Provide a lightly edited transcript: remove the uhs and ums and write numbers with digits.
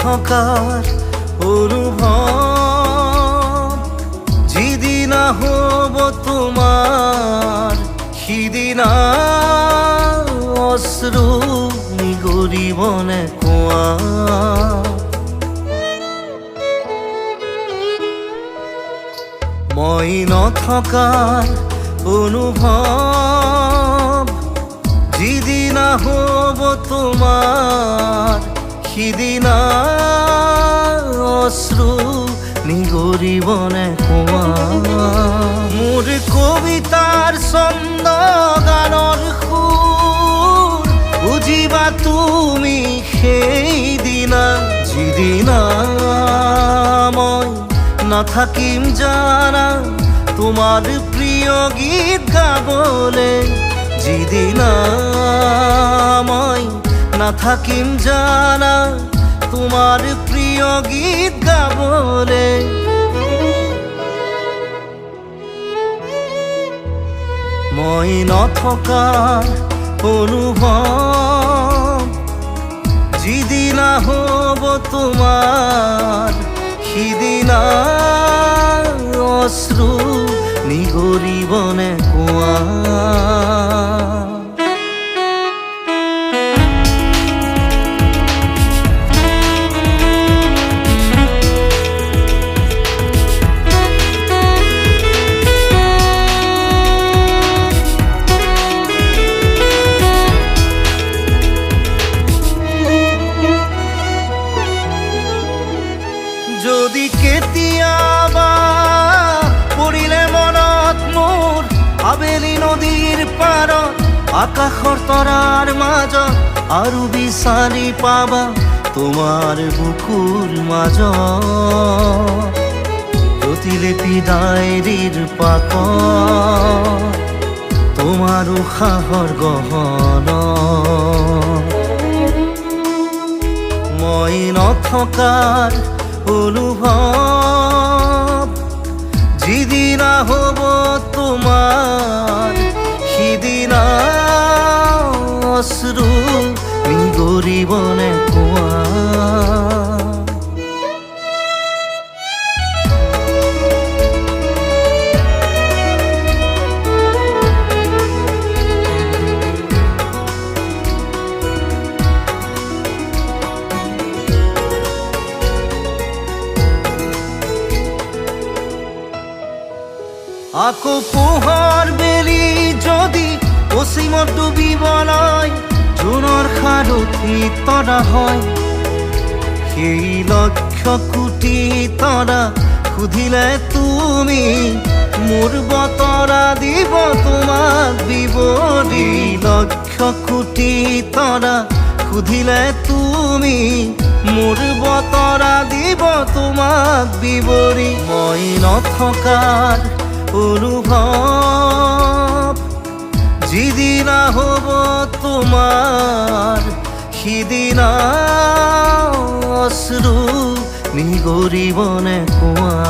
নথকাৰ অনুভৱ যিদিনা হ'ব তোমাৰ সিদিনা অশ্ৰু নিগৰিবনে কোৱা মই নথকাৰ অনুভৱ যিদিনা হ'ব তোমাৰ সিদিনা অশ্ৰু নিগৰিবনে কোৱা মোৰ কবিতাৰ ছন্দ গানৰ সুৰ বুজিবা তুমি সেইদিনা যিদিনা মই নাথাকিম জানা তোমাৰ প্ৰিয় গীত গাবলে যিদিনা মই নাথাকিম জানা তোমাৰ প্ৰিয় গীত গাবলে মই নথকাৰ অনুভৱ যিদিনা হ'ব তোমাৰ সিদিনা অশ্ৰু নিগৰিবনে কোৱা যদি কেতিয়াবা পৰিলে মনত মোৰ আবেলি নদীৰ পাৰত আকাশৰ তৰাৰ মাজত আৰু বিচাৰি পাবা তোমাৰ বুকুৰ মাজত প্ৰতিলিপি ডায়েৰীৰ পাকত তোমাৰ উশাহৰ গহনা মই নথকাৰ অনুভৱ যিদিনা হ'ব তোমাৰ সিদিনা অশ্ৰু নিগৰিবনে কোৱা আকৌ পোহৰ বেলি যদি পশ্চিমত ডুবিবলৈ জোনৰ সাৰথি তৰা হয় সেই লক্ষ কোটি তৰা সুধিলে তুমি মোৰ বতৰা দিব তোমাক বিৱৰি লক্ষ কোটি তৰা সুধিলে তুমি মোৰ বতৰা দিব তোমাক বিৱৰি মই নথকাৰ অনুভৱ যিদিনা হ'ব তোমাৰ সিদিনা অশ্ৰু নিগৰিবনে কোৱা